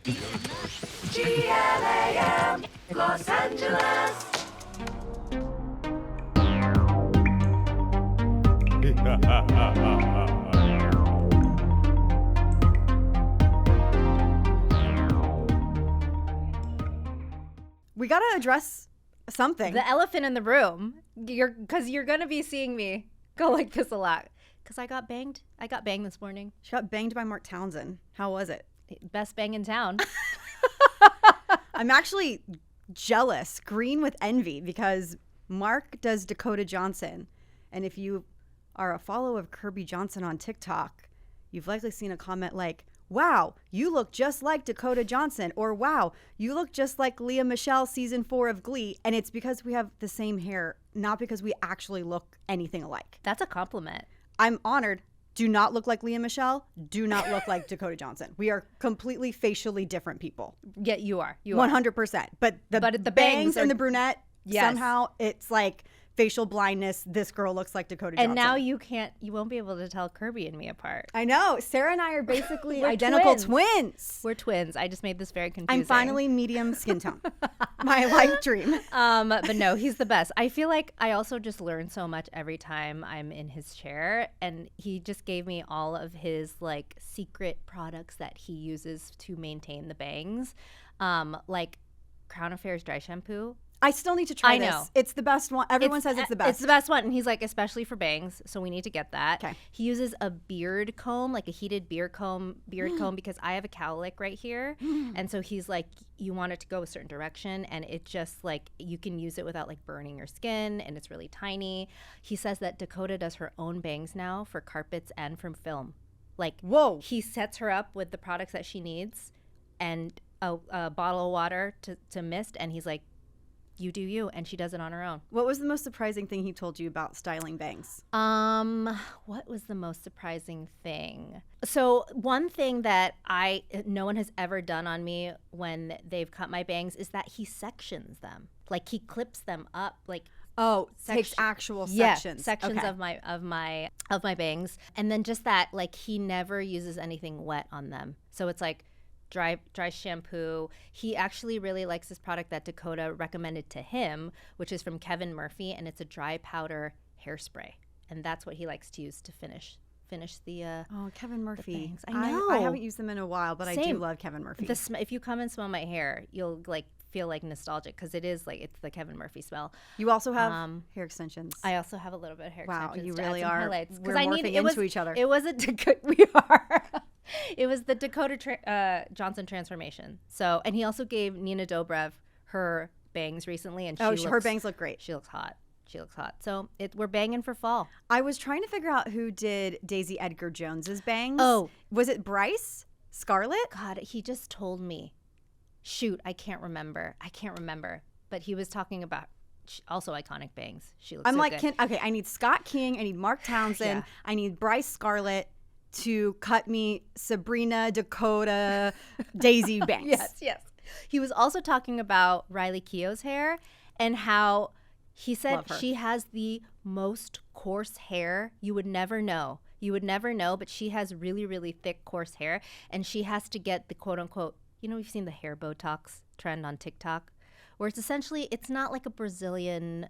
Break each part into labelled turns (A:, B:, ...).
A: GLAM, Los Angeles.
B: We gotta address something.
C: The elephant in the room. Because you're going to be seeing me go like this a lot. Because I got banged. I got banged this morning.
B: She got banged by Mark Townsend. How was it?
C: Best bang in town.
B: I'm actually jealous, green with envy, because Mark does Dakota Johnson. And if you are a follower of Kirbie Johnson on TikTok, you've likely seen a comment like, wow, you look just like Dakota Johnson, or wow, you look just like Lea Michele season 4 of Glee. And it's because we have the same hair, not because we actually look anything alike.
C: That's a compliment.
B: I'm honored. Do not look like Lea Michele. Do not look like Dakota Johnson. We are completely facially different people.
C: Yeah, you are.
B: 100%. But the bangs and the brunette,
C: yes.
B: Somehow it's like facial blindness. This girl looks like Dakota Johnson.
C: And now you won't be able to tell Kirbie and me apart.
B: I know. Sarah and I are basically identical twins.
C: We're twins. I just made this very confusing.
B: I'm finally medium skin tone. My life dream.
C: But no, he's the best. I feel like I also just learn so much every time I'm in his chair. And he just gave me all of his like secret products that he uses to maintain the bangs. Like Crown Affairs dry shampoo.
B: I still need to try this.
C: I know.
B: It's the best one. Everyone says it's the best.
C: It's the best one. And he's like, especially for bangs. So we need to get that.
B: Okay.
C: He uses a beard comb, like a heated beard comb because I have a cowlick right here. And so he's like, you want it to go a certain direction. And it just like, you can use it without like burning your skin. And it's really tiny. He says that Dakota does her own bangs now for carpets and from film. Like,
B: whoa.
C: He sets her up with the products that she needs and a bottle of water to mist. And he's like, you do you, and she does it on her own.
B: What was the most surprising thing he told you about styling bangs?
C: What was the most surprising thing? So one thing that no one has ever done on me when they've cut my bangs is that he sections them. Like he clips them up, like
B: takes actual sections.
C: Sections
B: okay.
C: of my bangs, and then just that like he never uses anything wet on them. So it's like dry shampoo. He actually really likes this product that Dakota recommended to him, which is from Kevin Murphy, and it's a dry powder hairspray. And that's what he likes to use to finish the
B: Kevin Murphy.
C: I know.
B: I haven't used them in a while, but
C: Same.
B: I do love Kevin Murphy.
C: If you come and smell my hair, you'll like feel like nostalgic because it is like it's the Kevin Murphy smell.
B: You also have hair extensions.
C: I also have a little bit of hair extensions.
B: Wow, you really are.
C: Because
B: I morphing into each other.
C: It was we are. It was the Dakota Johnson transformation. So, and he also gave Nina Dobrev her bangs recently, and
B: her bangs look great.
C: She looks hot. So we're banging for fall.
B: I was trying to figure out who did Daisy Edgar Jones's bangs.
C: Oh,
B: was it Bryce? Scarlett?
C: God, he just told me. Shoot, I can't remember. But he was talking about also iconic bangs. She looks.
B: I'm
C: so
B: like,
C: good.
B: I need Scott King. I need Mark Townsend.
C: Yeah.
B: I need Bryce Scarlett to cut me Sabrina, Dakota, Daisy bangs.
C: Yes. He was also talking about Riley Keough's hair and how he said she has the most coarse hair. You would never know, but she has really, really thick, coarse hair. And she has to get the quote unquote, we've seen the hair Botox trend on TikTok, where it's essentially, it's not like a Brazilian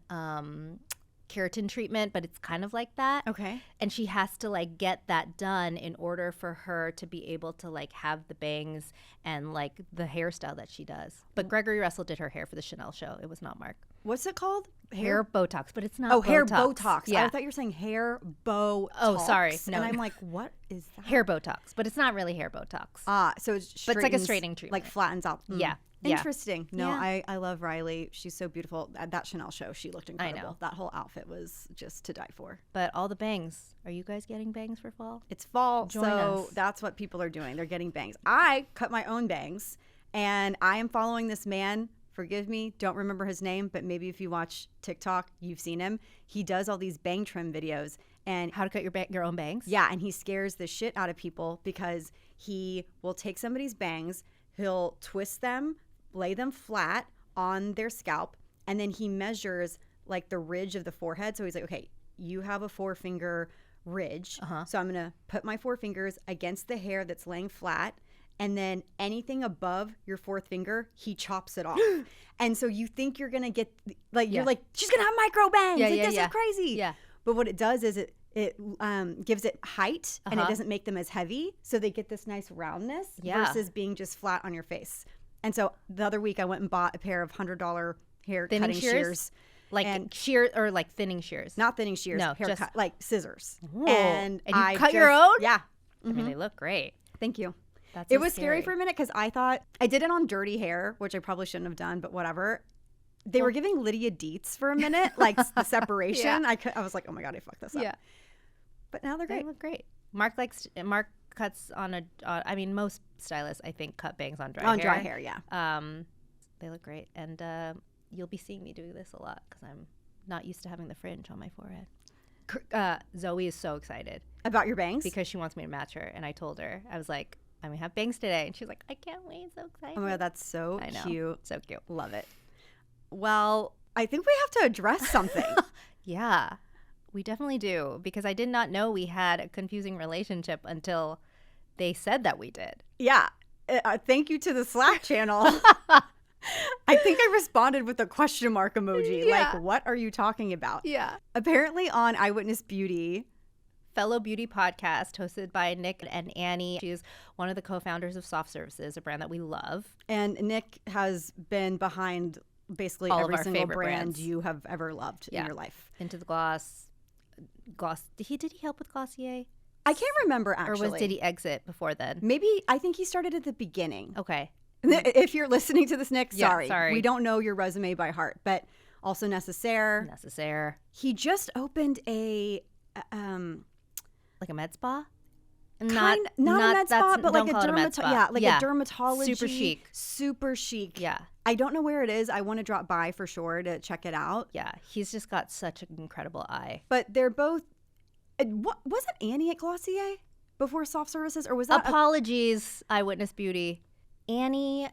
C: keratin treatment, but it's kind of like that.
B: Okay.
C: And she has to like get that done in order for her to be able to like have the bangs and like the hairstyle that she does. But Gregory Russell did her hair for the Chanel show. It was not Mark.
B: What's it called?
C: Hair Botox, but it's not Botox.
B: Hair Botox.
C: Yeah.
B: I thought you were saying hair Botox.
C: Oh, sorry. No.
B: And I'm like, what is that?
C: Hair Botox, but it's not really hair Botox.
B: So it's
C: but it's like a straightening treatment.
B: Like flattens out.
C: Yeah.
B: Interesting. No,
C: yeah.
B: I love Riley. She's so beautiful. At that Chanel show, she looked incredible.
C: I know.
B: That whole outfit was just to die for.
C: But all the bangs. Are you guys getting bangs for fall?
B: It's fall,
C: Join
B: so
C: us.
B: that's what people are doing. They're getting bangs. I cut my own bangs, and I am following this man. Forgive me, don't remember his name, but maybe if you watch TikTok, you've seen him. He does all these bang trim videos. And
C: how to cut your own bangs?
B: Yeah, and he scares the shit out of people because he will take somebody's bangs, he'll twist them, lay them flat on their scalp, and then he measures like the ridge of the forehead. So he's like, okay, you have a 4-finger ridge. So I'm going to put my 4 fingers against the hair that's laying flat, and then anything above your fourth finger, he chops it off. And so you think you're going to get, like, you're like, she's going to have micro bangs. This is crazy.
C: Yeah.
B: But what it does is it gives it height, and it doesn't make them as heavy. So they get this nice roundness versus being just flat on your face. And so the other week I went and bought a pair of $100 hair
C: Thinning
B: cutting shears.
C: Like shear or like thinning shears?
B: Not thinning shears.
C: No,
B: hair
C: just
B: cut, like scissors.
C: Ooh.
B: And
C: you cut your own?
B: Yeah.
C: I mean, they look great.
B: Thank you.
C: That's
B: it was scary for a minute because I thought I did it on dirty hair, which I probably shouldn't have done, but whatever. They were giving Lydia Dietz for a minute, like the separation. I was like, oh my God, I fucked this up. Yeah. But now they're great.
C: They look great. Mark cuts on I mean, most stylists, I think, cut bangs on dry hair.
B: On dry hair, yeah.
C: They look great. And you'll be seeing me doing this a lot because I'm not used to having the fringe on my forehead. Zoe is so excited.
B: About your bangs?
C: Because she wants me to match her. And I told her, I was like, I'm going to have bangs today. And she's like, I can't wait. So excited.
B: Oh my God, that's so cute.
C: So cute.
B: Love it. Well, I think we have to address something.
C: Yeah, we definitely do. Because I did not know we had a confusing relationship until they said that we did.
B: Yeah. Thank you to the Slack channel. I think I responded with a question mark emoji.
C: Yeah.
B: Like, what are you talking about?
C: Yeah.
B: Apparently on Eyewitness Beauty,
C: fellow beauty podcast hosted by Nick and Annie. She's one of the co-founders of Soft Services, a brand that we love.
B: And Nick has been behind basically
C: all
B: every
C: of our
B: single
C: favorite
B: brand
C: brands
B: you have ever loved in your life.
C: Into the Gloss. Did he help with Glossier?
B: I can't remember actually.
C: Or did he exit before then?
B: Maybe, I think he started at the beginning.
C: Okay.
B: If you're listening to this, Nick, sorry.
C: Sorry.
B: We don't know your resume by heart, but also Necessaire. He just opened a
C: like a med spa?
B: Not a med spa, but like a dermatology.
C: Super chic.
B: Yeah. I don't know where it is. I want to drop by for sure to check it out.
C: Yeah. He's just got such an incredible eye.
B: But they're both. Wasn't Annie at Glossier before Soft Services, or was that?
C: Apologies, Eyewitness Beauty. Annie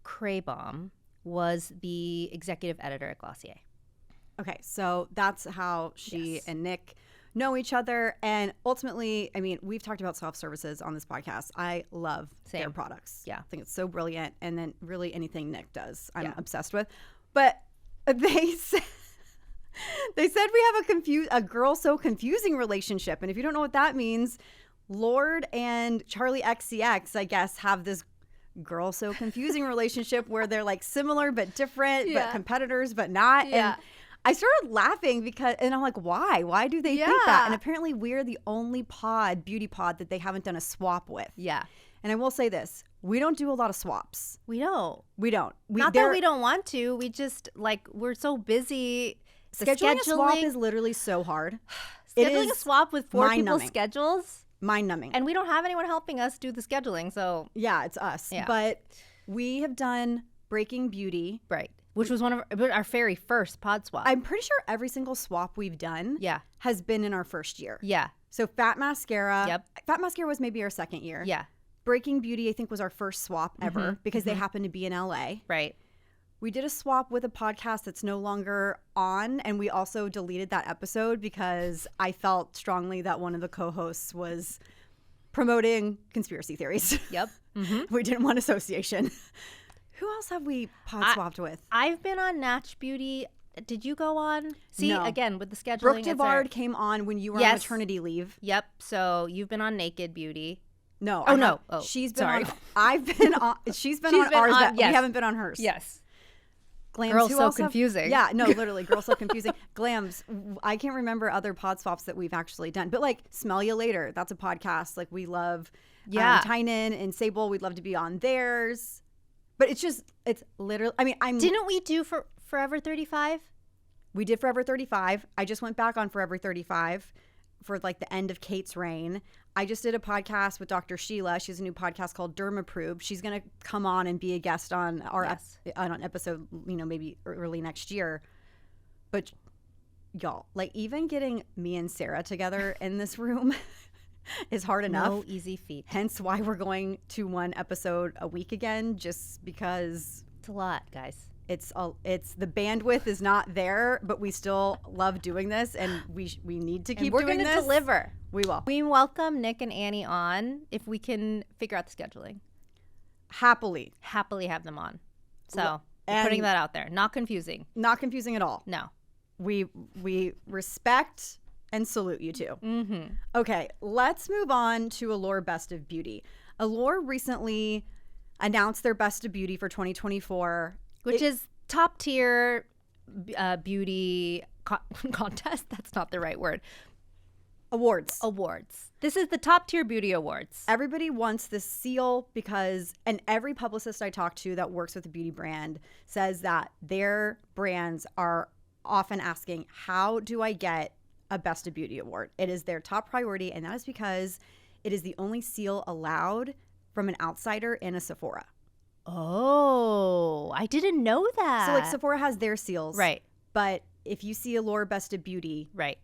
C: Craybaum was the executive editor at Glossier.
B: Okay, so that's how she and Nick know each other. And ultimately, I mean, we've talked about Soft Services on this podcast. I love their products. Yeah. I think it's so brilliant. And then really anything Nick does, I'm obsessed with. But they said we have a girl so confusing relationship. And if you don't know what that means, Lorde and Charlie XCX, I guess, have this girl so confusing relationship where they're like similar but different, but competitors but not. And I started laughing and I'm like, why? Why do they think that? And apparently we're the only beauty pod that they haven't done a swap with. Yeah. And I will say this, we don't do a lot of swaps.
C: We don't.
B: Not
C: that we don't want to. We just we're so busy.
B: Scheduling a swap is literally so hard.
C: Scheduling a swap with 4 people's schedules.
B: Mind-numbing.
C: And we don't have anyone helping us do the scheduling, so.
B: Yeah, it's us. Yeah. But we have done Breaking Beauty.
C: Right. Which was one of our very first pod swap.
B: I'm pretty sure every single swap we've done has been in our first year.
C: Yeah.
B: So Fat Mascara. Yep. Fat Mascara was maybe our second year.
C: Yeah.
B: Breaking Beauty, I think, was our first swap ever because they happened to be in LA.
C: Right.
B: We did a swap with a podcast that's no longer on, and we also deleted that episode because I felt strongly that one of the co-hosts was promoting conspiracy theories. Yep. We didn't want association. Who else have we pod swapped with?
C: I've been on Natch Beauty. Did you go on? See,
B: no.
C: Again, with the scheduling.
B: Brooke Devard came on when you were on maternity leave.
C: Yep. So you've been on Naked Beauty.
B: No.
C: No. Oh,
B: she's been on. I've been on. She's been on ours, but we haven't been on hers.
C: Yes.
B: Glams,
C: Girl So Confusing.
B: Yeah, no, literally, Girl So Confusing. Glams, I can't remember other pod swaps that we've actually done. But Smell You Later, that's a podcast. We love Tynan and Sable. We'd love to be on theirs. But it's literally, I mean,
C: Didn't we do for Forever 35?
B: We did Forever 35. I just went back on Forever 35 for the end of Kate's reign. I just did a podcast with Dr. Sheila. She has a new podcast called Dermapproved. She's going to come on and be a guest on our on episode, maybe early next year. But y'all, even getting me and Sarah together in this room is hard enough.
C: No easy feat.
B: Hence why we're going to one episode a week again, just because
C: it's a lot, guys.
B: It's the bandwidth is not there, but we still love doing this, and we need to keep doing this.
C: We're going to deliver.
B: We will.
C: We welcome Nick and Annie on if we can figure out the scheduling.
B: Happily
C: have them on. So
B: and
C: putting that out there. Not confusing.
B: Not confusing at all.
C: No.
B: We respect and salute you too.
C: Mm-hmm.
B: Okay, let's move on to Allure Best of Beauty. Allure recently announced their Best of Beauty for 2024.
C: Which is top tier beauty contest. That's not the right word.
B: Awards.
C: This is the top tier beauty awards.
B: Everybody wants this seal because, and every publicist I talk to that works with a beauty brand says that their brands are often asking, how do I get a Best of Beauty award? It is their top priority, and that is because it is the only seal allowed from an outsider in a Sephora.
C: Oh, I didn't know that.
B: So like Sephora has their seals.
C: Right.
B: But if you see Allure Best of Beauty,
C: Right.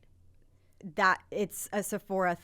B: that it's a Sephora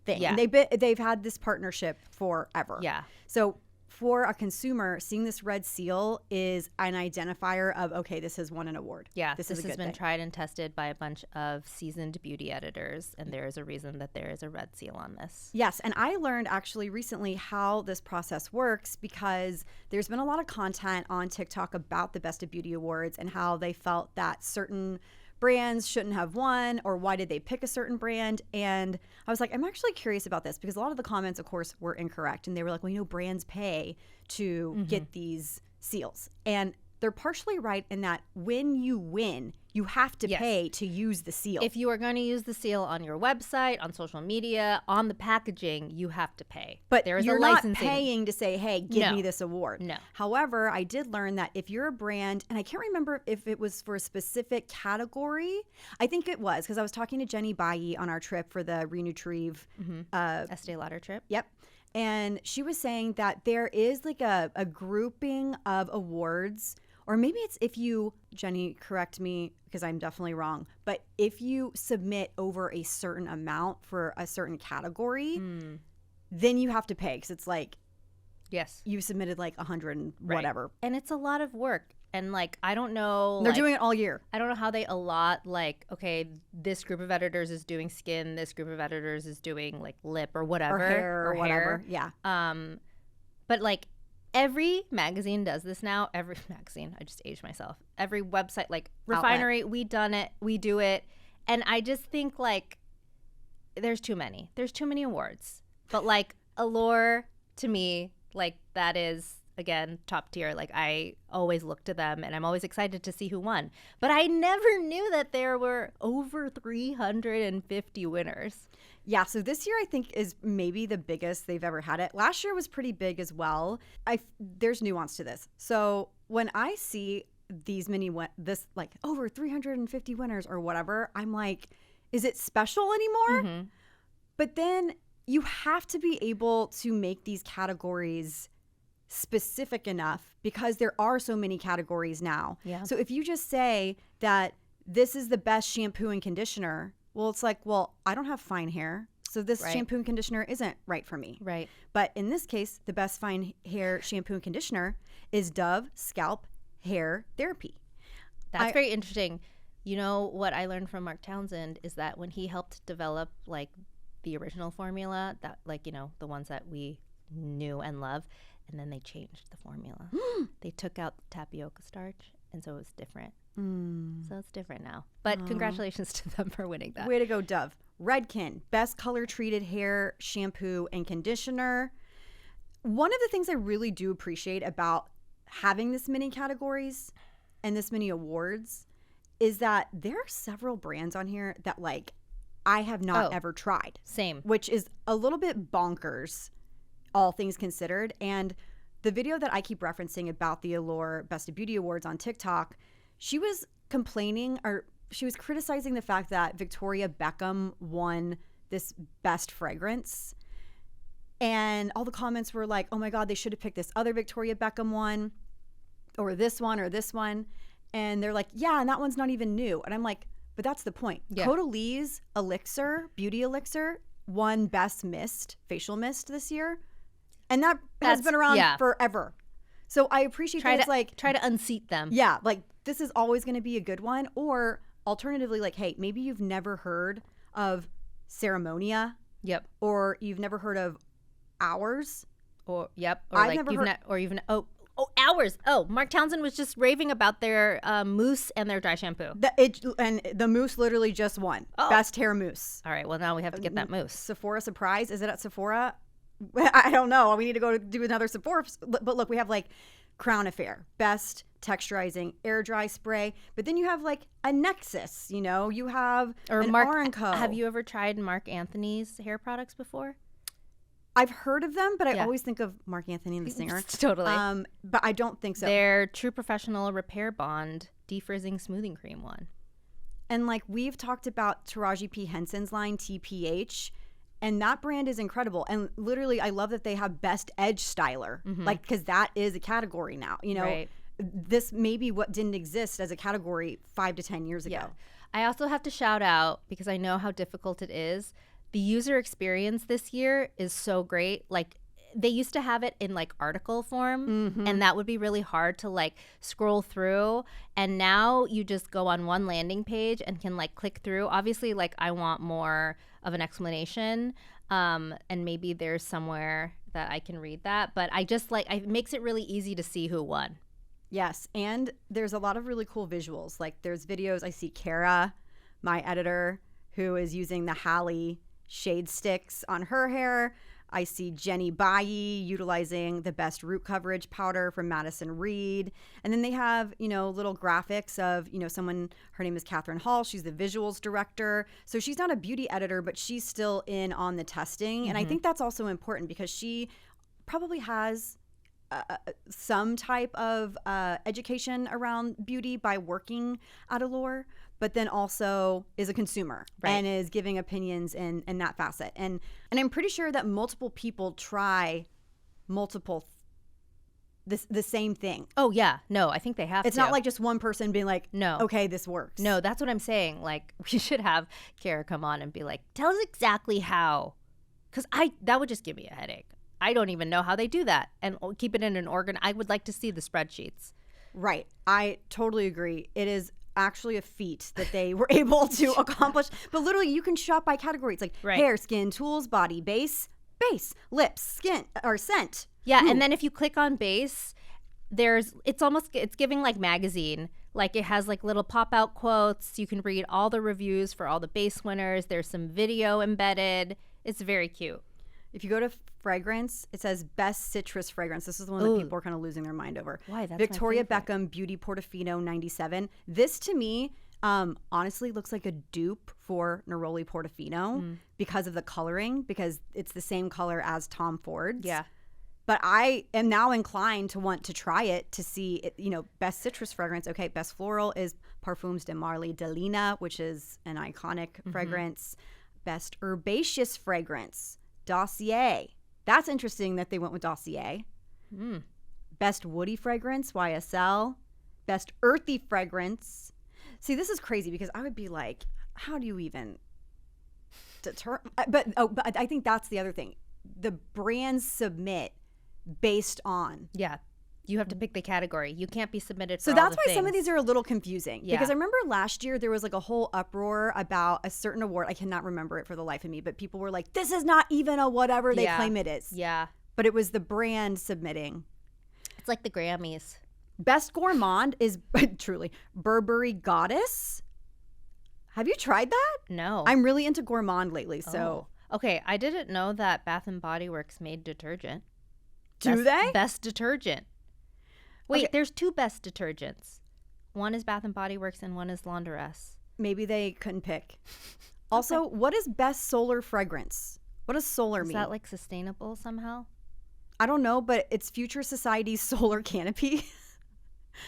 B: thing.
C: Yeah.
B: And they've had this partnership forever.
C: Yeah.
B: So for a consumer, seeing this red seal is an identifier of, okay, this has won an award.
C: Yeah,
B: this
C: this
B: is a
C: has
B: good
C: been
B: thing.
C: tried and tested by a bunch of seasoned beauty editors, and there is a reason that there is a red seal on this.
B: Yes, and I learned actually recently how this process works because there's been a lot of content on TikTok about the Best of Beauty Awards and how they felt that certain brands shouldn't have won, or why did they pick a certain brand. And I was like, I'm actually curious about this because a lot of the comments, of course, were incorrect. And they were like, well, you know, brands pay to get these seals. And they're partially right in that when you win, you have to pay to use the seal.
C: If you are going to use the seal on your website, on social media, on the packaging, you have to pay.
B: But
C: there is
B: you're
C: a
B: not
C: licensing.
B: paying to say, hey, give me this award.
C: No.
B: However, I did learn that if you're a brand, and I can't remember if it was for a specific category. I think it was because I was talking to Jenny Bailly on our trip for the Renutrieve.
C: Estee Lauder trip.
B: Yep. And she was saying that there is like a grouping of awards, or maybe it's if you, Jenny, correct me because I'm definitely wrong, but if you submit over a certain amount for a certain category, then you have to pay because it's like,
C: yes,
B: you submitted like 100 and whatever.
C: And it's a lot of work. And like, I don't know.
B: They're doing it all year.
C: I don't know how they allot, like, okay, this group of editors is doing skin, this group of editors is doing like lip or whatever.
B: Or hair or whatever. Yeah.
C: But like every magazine does this now. Every magazine, I just aged myself. Every website, like Refinery, we done it, we do it. And I just think like there's too many. There's too many awards. But like Allure, to me, like that is, again, top tier. Like I always look to them and I'm always excited to see who won. But I never knew that there were over 350 winners.
B: Yeah, so this year I think is maybe the biggest they've ever had it. Last year was pretty big as well. There's nuance to this. So when I see these this like over 350 winners or whatever, I'm like, is it special anymore? But then you have to be able to make these categories specific enough because there are so many categories now.
C: Yeah.
B: So if you just say that this is the best shampoo and conditioner, well, it's like, well, I don't have fine hair, so this shampoo and conditioner isn't right for me.
C: Right.
B: But in this case, the best fine hair shampoo and conditioner is Dove Scalp Hair Therapy.
C: That's very interesting. You know what I learned from Mark Townsend is that when he helped develop like the original formula, that like, you know, the ones that we knew and love, and then they changed the formula. They took out the tapioca starch, and so it was different. So it's different now. But congratulations to them for winning that.
B: Way to go, Dove. Redken, best color treated hair shampoo and conditioner. One of the things I really do appreciate about having this many categories and this many awards is that there are several brands on here that like I have not ever tried.
C: Same.
B: Which is a little bit bonkers, all things considered. And the video that I keep referencing about the Allure Best of Beauty Awards on TikTok, she was complaining, or she was criticizing the fact that Victoria Beckham won this best fragrance. And all the comments were like, oh my God, they should have picked this other Victoria Beckham one, or this one, or this one. And they're like, yeah, and that one's not even new. And I'm like, but that's the point.
C: Yeah.
B: Caudalie Elixir, Beauty Elixir, won Best Mist, Facial Mist this year. And that has been around forever. So I appreciate that it's like,
C: try to unseat them.
B: yeah, like this is always going to be a good one. Or alternatively, like, hey, maybe you've never heard of Ceremonia.
C: Yep.
B: Or you've never heard of Ours.
C: Or
B: I've never heard-
C: Hours. Oh, Mark Townsend was just raving about their mousse and their dry shampoo.
B: The mousse literally just won best hair mousse.
C: All right, well now we have to get that mousse.
B: Sephora surprise. Is it at Sephora? I don't know. We need to go do another Sephora. But look, we have like Crown Affair, best texturizing air dry spray. But then you have like a Nexus. You have an Orenco.
C: Have you ever tried Mark Anthony's hair products before?
B: I've heard of them, but I always think of Mark Anthony and the singer.
C: Totally.
B: But I don't think so.
C: Their True Professional Repair Bond defrizzing smoothing cream one.
B: And like we've talked about Taraji P. Henson's line, TPH, and that brand is incredible. And literally, I love that they have Best Edge Styler, like because that is a category now.
C: Right.
B: This may be what didn't exist as a category 5 to 10 years ago.
C: Yeah. I also have to shout out, because I know how difficult it is, the user experience this year is so great. Like they used to have it in like article form, and that would be really hard to like scroll through. And now you just go on one landing page and can like click through. Obviously, like I want more of an explanation, and maybe there's somewhere that I can read that. But I just like it makes it really easy to see who won.
B: Yes, and there's a lot of really cool visuals. Like there's videos. I see Kara, my editor, who is using the Halle shade sticks on her hair. I see Jenny Bayi utilizing the best root coverage powder from Madison Reed. And then they have, little graphics of, someone, her name is Catherine Hall. She's the visuals director. So she's not a beauty editor, but she's still in on the testing. And I think that's also important because she probably has some type of education around beauty by working at Allure, but then also is a consumer and is giving opinions in that facet. And I'm pretty sure that multiple people try the same thing.
C: Oh, yeah. No, I think they have
B: It's not like just one person being like,
C: no,
B: okay, this works.
C: No, that's what I'm saying. Like we should have Kara come on and be like, tell us exactly how. Because that would just give me a headache. I don't even know how they do that and keep it in an organ. I would like to see the spreadsheets.
B: Right. I totally agree. It is actually a feat that they were able to accomplish. But literally, you can shop by category. It's like hair, skin, tools, body, base, lips, skin, or scent.
C: Yeah, and then if you click on base, it's giving like magazine. Like it has like little pop-out quotes. You can read all the reviews for all the base winners. There's some video embedded. It's very cute.
B: If you go to fragrance, it says best citrus fragrance. This is the one that people are kind of losing their mind over.
C: Why? That's
B: Victoria Beckham Beauty Portofino 97. This to me, honestly, looks like a dupe for Neroli Portofino because of the coloring, because it's the same color as Tom Ford's.
C: Yeah.
B: But I am now inclined to want to try it to see it, best citrus fragrance. Okay, best floral is Parfums de Marly de Lina, which is an iconic fragrance. Best herbaceous fragrance, Dossier. That's interesting that they went with Dossier. Best woody fragrance, YSL. Best earthy fragrance. See, this is crazy because I would be like, how do you even determine? But I think that's the other thing. The brands submit based on.
C: Yeah. You have to pick the category. You can't be submitted for
B: So
C: all
B: that's
C: the
B: why
C: things.
B: some of these are a little confusing.
C: Yeah.
B: Because I remember last year there was like a whole uproar about a certain award. I cannot remember it for the life of me, but people were like, this is not even a whatever they claim it is.
C: Yeah.
B: But it was the brand submitting.
C: It's like the Grammys.
B: Best Gourmand is truly Burberry Goddess. Have you tried that?
C: No.
B: I'm really into Gourmand lately, so.
C: Okay, I didn't know that Bath & Body Works made detergent.
B: Do they?
C: Best detergent. Wait,
B: Okay.
C: there's two best detergents. One is Bath & Body Works and one is Laundress.
B: Maybe they couldn't pick. Also, what is best solar fragrance? What does solar mean?
C: Is that like sustainable somehow?
B: I don't know, but it's Future Society's solar canopy.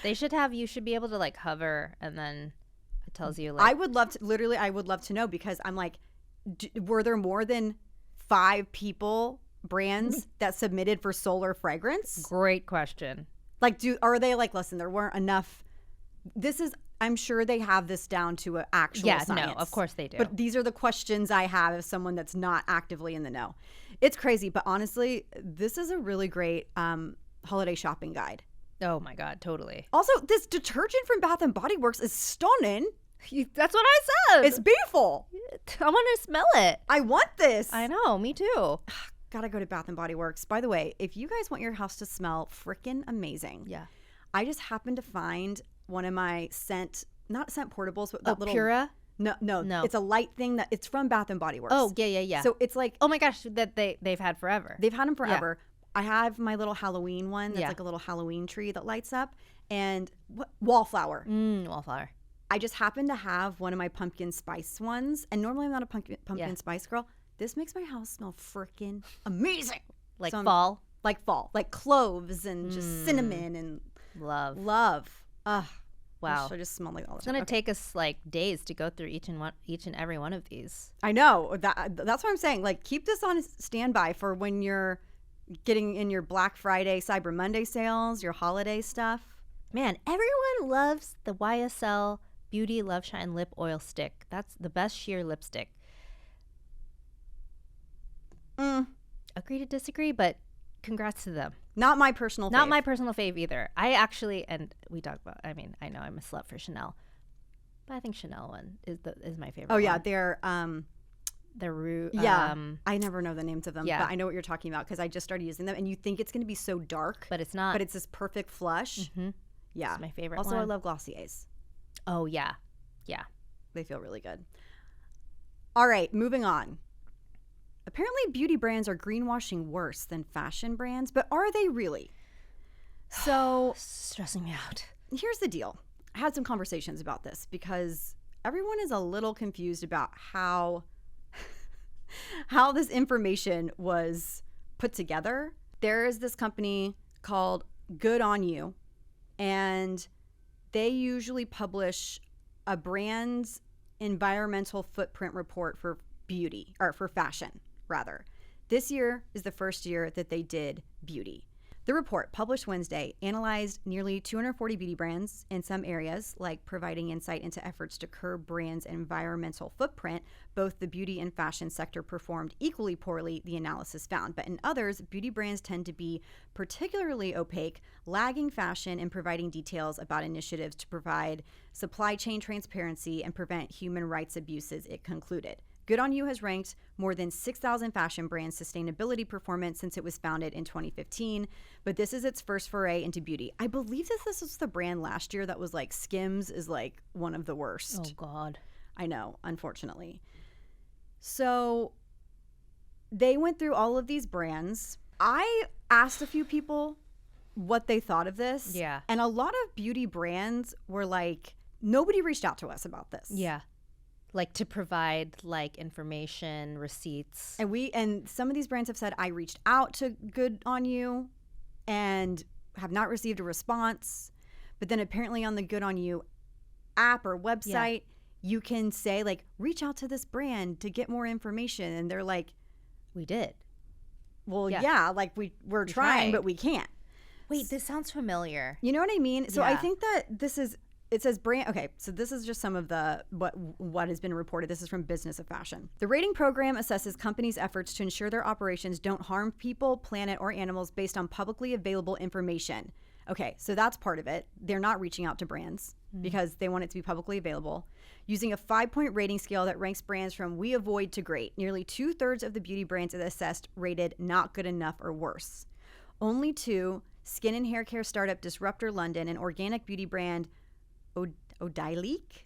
C: You should be able to like hover and then it tells you
B: I would love to know because I'm like, were there more than 5 brands that submitted for solar fragrance?
C: Great question.
B: Like, are they like, listen, there weren't enough. I'm sure they have this down to an actual science.
C: No, of course they do.
B: But these are the questions I have as someone that's not actively in the know. It's crazy, but honestly, this is a really great holiday shopping guide.
C: Oh my God, totally.
B: Also, this detergent from Bath & Body Works is stunning.
C: That's what I said.
B: It's beautiful.
C: I want to smell it.
B: I want this.
C: I know, me too.
B: gotta go to Bath and Body Works. By the way, if you guys want your house to smell freaking amazing, I just happened to find one of my not scent portables, but that little
C: Pura?
B: No. It's a light thing that it's from Bath and Body Works.
C: Oh, yeah.
B: So it's like,
C: oh my gosh, that they've had forever.
B: They've had them forever. I have my little Halloween one that's like a little Halloween tree that lights up, and wallflower.
C: Wallflower.
B: I just happen to have one of my pumpkin spice ones, and normally I'm not a pumpkin spice girl. This makes my house smell freaking amazing.
C: Like fall?
B: Like fall. Like cloves and just cinnamon and love. Wow. I just smell like all the
C: It's going to take us like days to go through each and every one of these.
B: I know. That's what I'm saying. Like, keep this on standby for when you're getting in your Black Friday, Cyber Monday sales, your holiday stuff.
C: Man, everyone loves the YSL Beauty Love Shine Lip Oil Stick. That's the best sheer lipstick. Agree to disagree, but congrats to them.
B: Not my personal fave.
C: Not my personal fave either. I actually, and we talk about, I mean, I know I'm a slut for Chanel, but I think Chanel one is my favorite.
B: Oh yeah,
C: one.
B: they're I never know the names of them, but I know what you're talking about because I just started using them, and you think it's going to be so dark,
C: but it's not.
B: But it's this perfect flush.
C: Mm-hmm.
B: Yeah,
C: it's my favorite.
B: Also,
C: one.
B: I love Glossier's.
C: Oh yeah,
B: they feel really good. All right, moving on. Apparently, beauty brands are greenwashing worse than fashion brands, but are they really? So,
C: stressing me out.
B: Here's the deal. I had some conversations about this because everyone is a little confused about how this information was put together. There is this company called Good On You, and they usually publish a brand's environmental footprint report for beauty, or for fashion, rather. This year is the first year that they did beauty. The report, published Wednesday, analyzed nearly 240 beauty brands in some areas, like providing insight into efforts to curb brands' environmental footprint. Both the beauty and fashion sector performed equally poorly, the analysis found. But in others, beauty brands tend to be particularly opaque, lagging fashion in providing details about initiatives to provide supply chain transparency and prevent human rights abuses, it concluded. Good On You has ranked more than 6,000 fashion brands' sustainability performance since it was founded in 2015, but this is its first foray into beauty. I believe this was the brand last year that was like Skims is like one of the worst.
C: Oh, God.
B: I know, unfortunately. So they went through all of these brands. I asked a few people what they thought of this.
C: Yeah.
B: And a lot of beauty brands were like, nobody reached out to us about this.
C: Yeah. Like to provide like information, receipts.
B: And some of these brands have said, I reached out to Good On You and have not received a response. But then apparently on the Good On You app or website, you can say like, reach out to this brand to get more information. And they're like,
C: we did.
B: Well, yeah, like we're trying, but we can't.
C: Wait, this sounds familiar.
B: You know what I mean? So I think that it says brand. Okay, so this is just some of the what has been reported. This is from Business of Fashion. The rating program assesses companies' efforts to ensure their operations don't harm people, planet, or animals based on publicly available information. Okay, so that's part of it. They're not reaching out to brands because they want it to be publicly available. Using a 5-point rating scale that ranks brands from we avoid to great, nearly 2/3 of the beauty brands assessed rated not good enough or worse. Only 2, skin and hair care startup Disruptor London and organic beauty brand Odilic?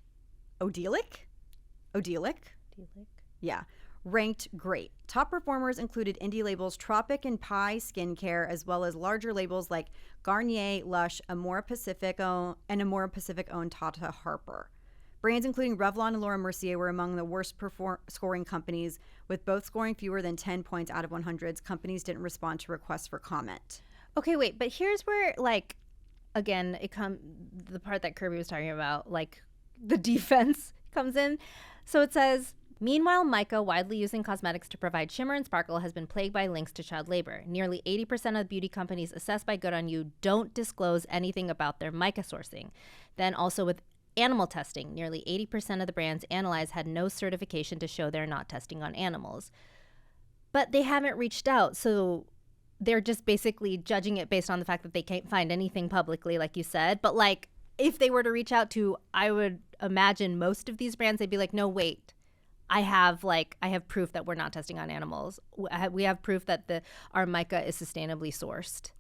B: Yeah, ranked great. Top performers included indie labels Tropic and Pi Skincare, as well as larger labels like Garnier, Lush, Amora Pacific owned Tata Harper. Brands including Revlon and Laura Mercier were among the worst scoring companies, with both scoring fewer than 10 points out of 100. Companies didn't respond to requests for comment.
C: Okay, wait, but here's where like, again, the part that Kirbie was talking about, like the defense comes in. So it says, meanwhile, mica, widely used in cosmetics to provide shimmer and sparkle, has been plagued by links to child labor. Nearly 80% of beauty companies assessed by Good On You don't disclose anything about their mica sourcing. Then also with animal testing, nearly 80% of the brands analyzed had no certification to show they're not testing on animals. But they haven't reached out, so they're just basically judging it based on the fact that they can't find anything publicly, like you said. But like, if they were to reach out to, I would imagine most of these brands, they'd be like, no, wait, I have proof that we're not testing on animals. We have proof that our mica is sustainably sourced.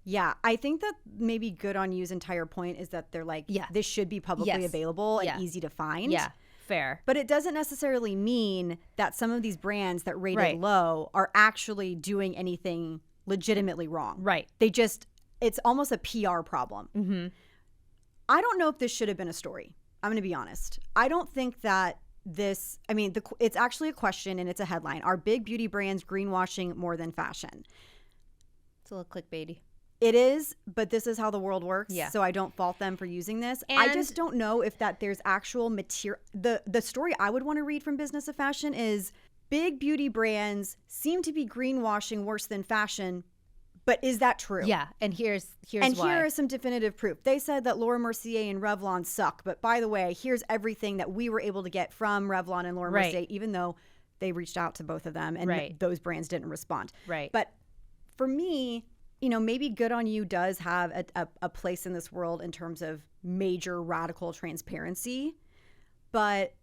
B: Yeah, I think that maybe Good On You's entire point is that they're like, this should be publicly available and easy to find.
C: Yeah, fair.
B: But it doesn't necessarily mean that some of these brands that rated low are actually doing anything legitimately wrong.
C: Right.
B: It's almost a PR problem.
C: Mm-hmm.
B: I don't know if this should have been a story. I'm going to be honest. I don't think that it's actually a question and it's a headline. Are big beauty brands greenwashing more than fashion?
C: It's a little clickbaity.
B: It is, but this is how the world works.
C: Yeah.
B: So I don't fault them for using this.
C: And
B: I just don't know if that there's actual material. The story I would want to read from Business of Fashion is big beauty brands seem to be greenwashing worse than fashion. But is that true?
C: Yeah, and here's
B: why. Here is some definitive proof. They said that Laura Mercier and Revlon suck. But by the way, here's everything that we were able to get from Revlon and Laura Mercier, even though they reached out to both of them and those brands didn't respond.
C: Right.
B: But for me, maybe Good On You does have a place in this world in terms of major radical transparency. But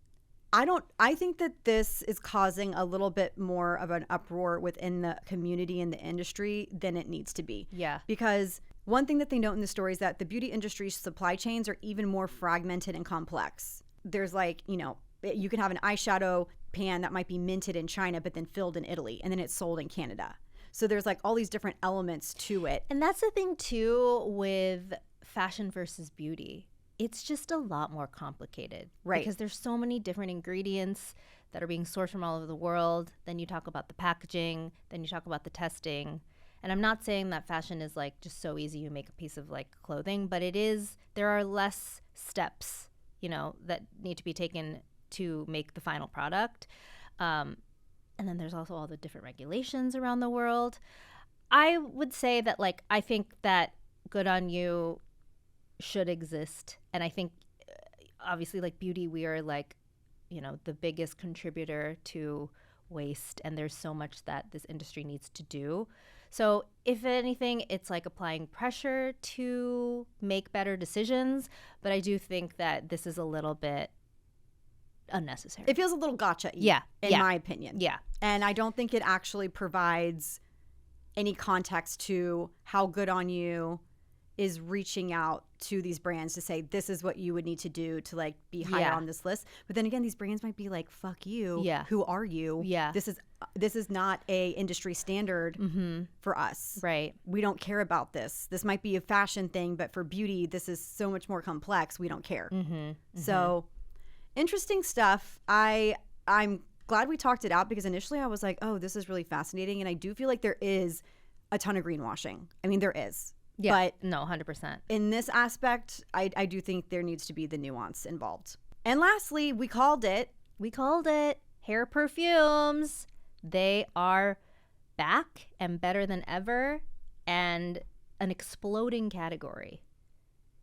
B: I think that this is causing a little bit more of an uproar within the community and the industry than it needs to be.
C: Yeah.
B: Because one thing that they note in the story is that the beauty industry's supply chains are even more fragmented and complex. There's you can have an eyeshadow pan that might be minted in China, but then filled in Italy, and then it's sold in Canada. So there's all these different elements to it.
C: And that's the thing too with fashion versus beauty. It's just a lot more complicated.
B: Right.
C: Because there's so many different ingredients that are being sourced from all over the world. Then you talk about the packaging, then you talk about the testing. And I'm not saying that fashion is just so easy you make a piece of clothing, but there are less steps, that need to be taken to make the final product. And then there's also all the different regulations around the world. I would say that I think that Good On You should exist. And I think obviously beauty, we are the biggest contributor to waste, and there's so much that this industry needs to do. So if anything, it's applying pressure to make better decisions, but I do think that this is a little bit unnecessary.
B: It feels a little gotcha-y, in my opinion.
C: Yeah.
B: And I don't think it actually provides any context to how Good On You is reaching out to these brands to say, this is what you would need to do to be higher on this list. But then again, these brands might be like, fuck you.
C: Yeah.
B: Who are you?
C: Yeah.
B: This is not a industry standard for us.
C: Right.
B: We don't care about this. This might be a fashion thing, but for beauty, this is so much more complex. We don't care. So interesting stuff. I'm glad we talked it out, because initially I was like, oh, this is really fascinating. And I do feel like there is a ton of greenwashing. I mean, there is.
C: Yeah,
B: but
C: no, 100%.
B: In this aspect, I do think there needs to be the nuance involved. And lastly, we called it.
C: Hair perfumes. They are back and better than ever, and an exploding category.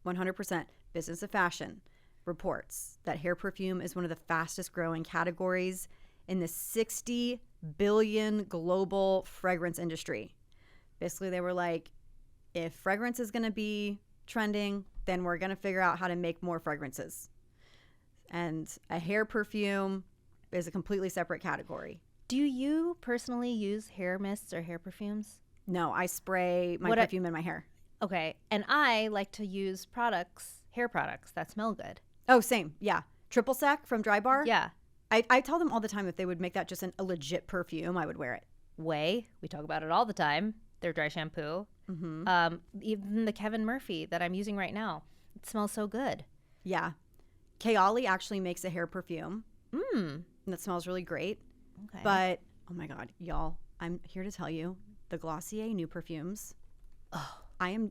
B: 100%. Business of Fashion reports that hair perfume is one of the fastest growing categories in the 60 billion global fragrance industry. Basically, they were like, if fragrance is going to be trending, then we're going to figure out how to make more fragrances. And a hair perfume is a completely separate category.
C: Do you personally use hair mists or hair perfumes?
B: No, I spray my perfume in my hair.
C: Okay. And I like to use hair products that smell good.
B: Oh, same. Yeah. Triple Sec from Dry Bar.
C: Yeah.
B: I tell them all the time if they would make that just a legit perfume, I would wear it.
C: We talk about it all the time. Their dry shampoo. Even the Kevin Murphy that I'm using right now. It smells so good.
B: Yeah. Kayali actually makes a hair perfume. And that smells really great.
C: Okay.
B: But, oh my God, y'all, I'm here to tell you, the Glossier new perfumes, I am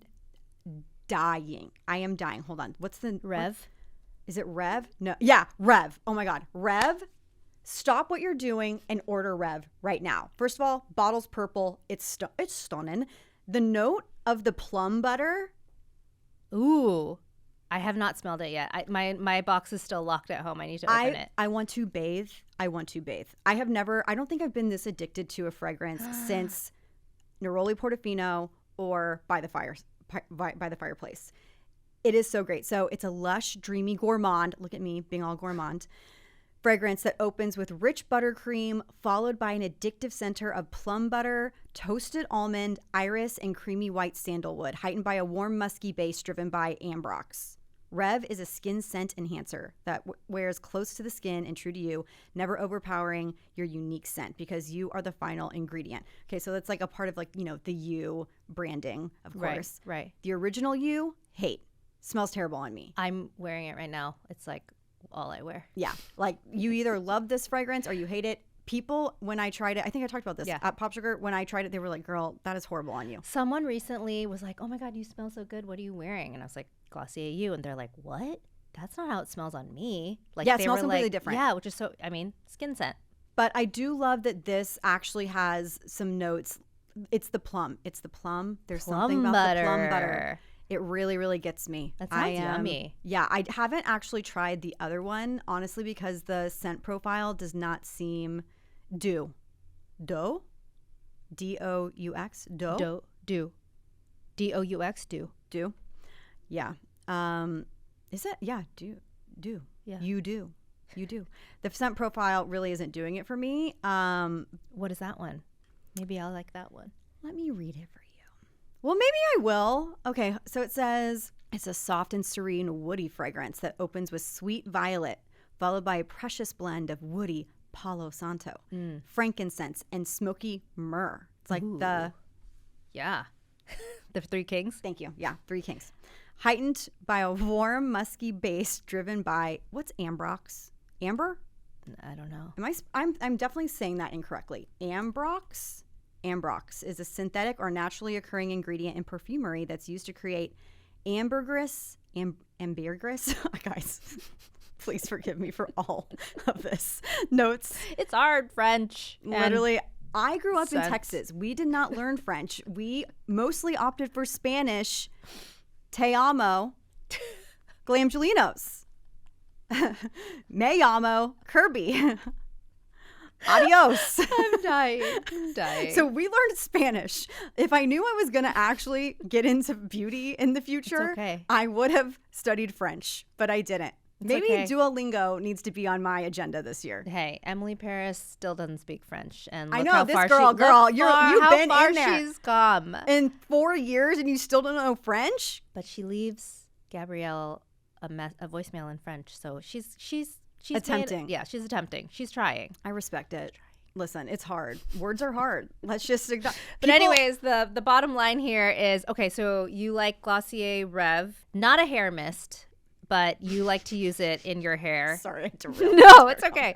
B: dying. Hold on. What's the...
C: Rev?
B: Is it Rev? No. Yeah, Rev. Oh my God. Rev, stop what you're doing and order Rev right now. First of all, bottle's purple. It's stunning. The note of the plum butter.
C: Ooh. I have not smelled it yet. My box is still locked at home. I need to open it.
B: I want to bathe. I don't think I've been this addicted to a fragrance since Neroli Portofino or By the Fireplace. It is so great. So it's a lush, dreamy gourmand. Look at me being all gourmand. fragrance that opens with rich buttercream, followed by an addictive center of plum butter, toasted almond, iris, and creamy white sandalwood, heightened by a warm musky base driven by ambrox. Rev is a skin scent enhancer that wears close to the skin and true to you, never overpowering your unique scent because you are the final ingredient. Okay, so that's like a part of like, you know, the you branding, of course.
C: Right.
B: The original you, hate. Smells terrible on me.
C: I'm wearing it right now. It's like all I wear.
B: Yeah, like you either love this fragrance or you hate it. People, when I tried it, I think I talked about this at Pop Sugar. When I tried it, they were like, girl, that is horrible on you.
C: Someone recently was like, oh my God, you smell so good. What are you wearing? And I was like, Glossier You. And they're like, what? That's not how it smells on me. Like,
B: yeah, it
C: they
B: smells
C: were
B: completely
C: like,
B: different.
C: Yeah, which is so, I mean, skin scent.
B: But I do love that this actually has some notes. It's the plum. It's the plum. There's something about the plum butter. It really, really gets me.
C: That sounds yummy.
B: Yeah, I haven't actually tried the other one, honestly, because the scent profile does not seem Deux. D-O-U-X? Deux?
C: Do. D-O-U-X, do.
B: Do? Yeah. Is it? Yeah, do.
C: Yeah.
B: You do. The scent profile really isn't doing it for me.
C: What is that one? Maybe I'll like that one.
B: Let me read it for you. Well, maybe I will. Okay, so it says it's a soft and serene woody fragrance that opens with sweet violet, followed by a precious blend of woody Palo Santo, frankincense, and smoky myrrh. It's like the...
C: Yeah. The Three Kings?
B: Thank you. Yeah, Three Kings. Heightened by a warm, musky base driven by... What's ambrox? Amber?
C: I don't know.
B: I'm definitely saying that incorrectly. Ambrox? Ambrox is a synthetic or naturally occurring ingredient in perfumery that's used to create ambergris. Guys, please forgive me for all of this. Notes.
C: It's hard, French.
B: Literally, I grew up in
C: scents.
B: Texas. We did not learn French. We mostly opted for Spanish. Te amo. Glamgelinos. Me llamo Kirbie. Adios.
C: I'm dying.
B: So we learned Spanish. If I knew I was going to actually get into beauty in the future,
C: okay.
B: I would have studied French, but I didn't. Maybe
C: okay.
B: Duolingo needs to be on my agenda this year.
C: Hey, Emily Paris still doesn't speak French, and
B: I
C: look
B: know
C: how
B: this
C: far
B: girl. You've
C: how
B: been
C: far
B: in there
C: she's come.
B: in 4 years, and you still don't know French.
C: But she leaves Gabrielle a voicemail in French, so she's
B: attempting.
C: She's attempting. She's trying.
B: I respect it. Listen, it's hard. Words are hard. Let's just.
C: But anyways, the bottom line here is okay. So you like Glossier Rev, not a hair mist, but you like to use it in your hair.
B: Sorry, I had to really
C: No, it's okay.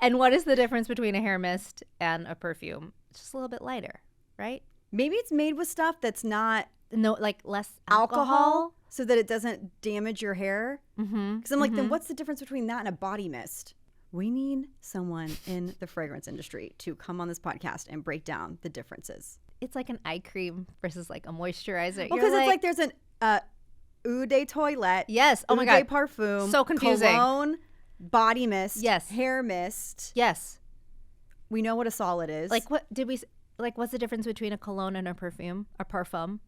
C: And what is the difference between a hair mist and a perfume? It's just a little bit lighter, right?
B: Maybe it's made with stuff that's not
C: like less
B: alcohol so that it doesn't damage your hair. Because I'm like, then
C: Mm-hmm.
B: what's the difference between that and a body mist? We need someone in the fragrance industry to come on this podcast and break down the differences.
C: It's like an eye cream versus like a moisturizer.
B: Because it's like there's an eau de toilette.
C: Yes. Oh my
B: eau
C: God.
B: de parfum.
C: So confusing.
B: Cologne, body mist.
C: Yes.
B: Hair mist.
C: Yes.
B: We know what a solid is.
C: Like what did we like? What's the difference between a cologne and a perfume? A parfum?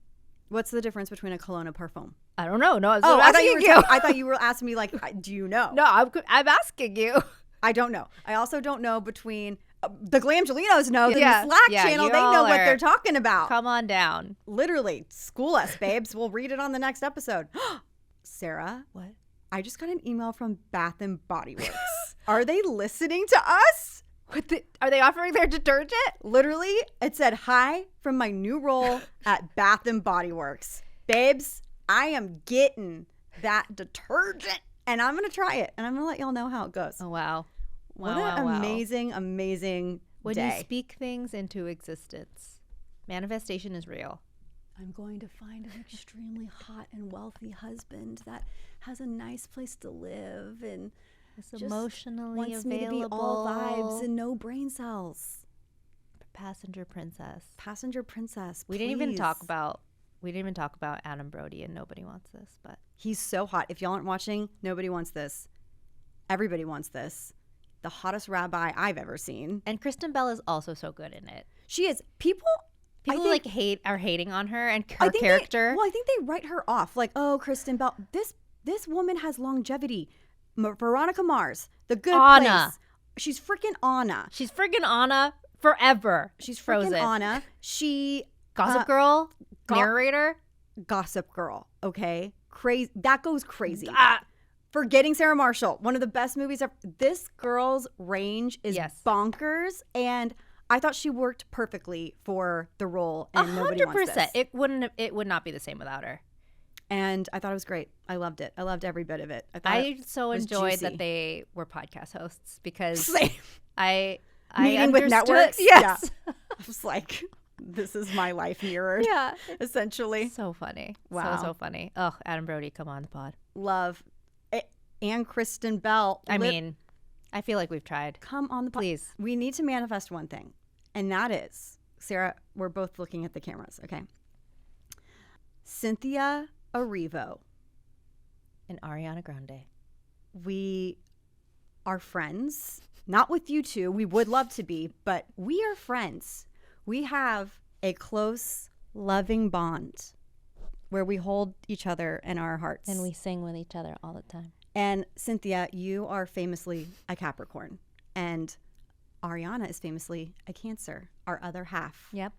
B: What's the difference between a cologne and a parfum?
C: I don't know. No, I'm
B: I
C: asking
B: thought you were asking me like, do you know?
C: No, I'm asking you.
B: I don't know. I also don't know between the Glamgelinos know. The
C: Yeah.
B: Slack
C: Yeah,
B: channel,
C: you
B: they know
C: all
B: what
C: are-
B: they're talking about.
C: Come on down.
B: Literally, school us, babes. We'll read it on the next episode. Sarah,
C: What?
B: I just got an email from Bath and Body Works. Are they listening to us?
C: Are they offering their detergent?
B: Literally, it said, hi from my new role at Bath and Body Works. Babes, I am getting that detergent. And I'm going to try it. And I'm going to let y'all know how it goes.
C: Oh, wow.
B: What an amazing, amazing
C: When
B: day.
C: you speak things into existence, manifestation is real.
B: I'm going to find an extremely hot and wealthy husband that has a nice place to live and
C: It's
B: just
C: emotionally
B: wants
C: available.
B: me to be all vibes and no brain cells.
C: Passenger princess.
B: Passenger princess,
C: We didn't even
B: please.
C: talk about Adam Brody, and nobody wants this, but
B: He's so hot. If y'all aren't watching, nobody wants this. Everybody wants this. The hottest rabbi I've ever seen.
C: and Kristen Bell is also so good in it.
B: She is. People
C: People are hating on her and her
B: I think
C: character.
B: I think they write her off. Like, oh, Kristen Bell. This woman has longevity. Veronica Mars, The Good
C: Anna.
B: Place. She's freaking Anna.
C: She's friggin' Anna forever.
B: She's
C: Frozen.
B: freaking Anna. She
C: Gossip Girl, narrator.
B: Gossip Girl. Okay, crazy. That goes crazy.
C: Ah.
B: Forgetting Sarah Marshall, one of the best movies ever. This girl's range is
C: Yes.
B: bonkers, and I thought she worked perfectly for the role. And nobody wants this.
C: It would not be the same without her.
B: And I thought it was great. I loved it. I loved every bit of it.
C: I so
B: was
C: enjoyed
B: juicy.
C: that they were podcast hosts because
B: Same.
C: I
B: Meeting with
C: understood-
B: networks.
C: Yes.
B: Yeah. I was like, this is my life mirrored.
C: Yeah.
B: Essentially.
C: So funny.
B: Wow.
C: So funny. Oh, Adam Brody, come on the pod.
B: Love. And Kristen Bell.
C: I mean, I feel like we've tried.
B: Come on the pod.
C: Please.
B: We need to manifest one thing. And that is, Sarah, we're both looking at the cameras, okay? Cynthia Erivo.
C: And Ariana Grande.
B: We are friends. Not with you two. We would love to be, but we are friends. We have a close, loving bond where we hold each other in our hearts.
C: And we sing with each other all the time.
B: And Cynthia, you are famously a Capricorn. And Ariana is famously a Cancer, our other half.
C: Yep.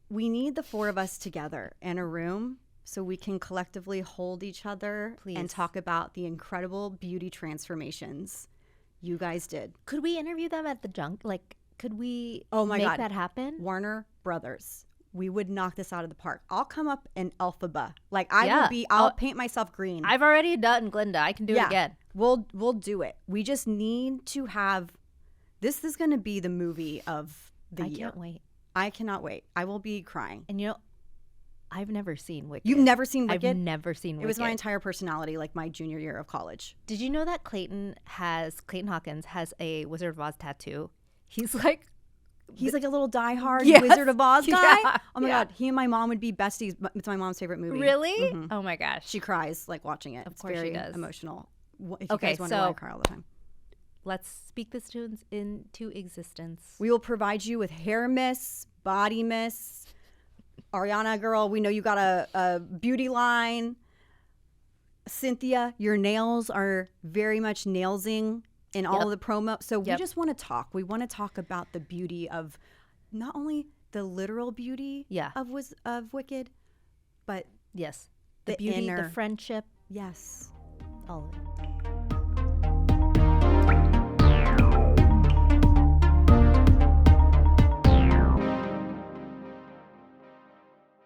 B: We need the four of us together in a room so we can collectively hold each other
C: Please.
B: and talk about the incredible beauty transformations you guys did.
C: Could we interview them at the junk? Like, could we
B: Oh my
C: make
B: God.
C: that happen?
B: Warner Brothers. We would knock this out of the park. I'll come up in Elphaba. Like I
C: Yeah.
B: will be, I'll paint myself green.
C: I've already done Glinda. I can do it again.
B: We'll do it. We just need to have, this is going to be the movie of the
C: I
B: year.
C: can't wait.
B: I cannot wait. I will be crying.
C: And I've never seen Wicked.
B: You've never seen Wicked?
C: I've never seen Wicked.
B: It was my entire personality, like my junior year of college.
C: Did you know that Clayton Hawkins has a Wizard of Oz tattoo? He's like
B: a little diehard
C: Yes.
B: Wizard of Oz guy.
C: Yeah.
B: Oh my
C: Yeah.
B: God. He and my mom would be besties. It's my mom's favorite movie.
C: Really?
B: Mhm.
C: Oh my gosh.
B: She cries like watching it.
C: Of
B: It's
C: course she
B: very
C: does.
B: emotional. If you
C: Okay,
B: guys wonder why I
C: so-
B: cry all the time.
C: Let's speak this tunes into existence.
B: We will provide you with hair mists, body mists. Ariana, girl, we know you got a beauty line. Cynthia, your nails are very much nailsing in all
C: Yep.
B: of the promo. So we
C: Yep.
B: just want to talk. We want to talk about the beauty of not only the literal beauty
C: Yeah.
B: of Wicked, but
C: Yes. The
B: The
C: beauty,
B: inner-
C: the friendship,
B: yes.
C: all of it.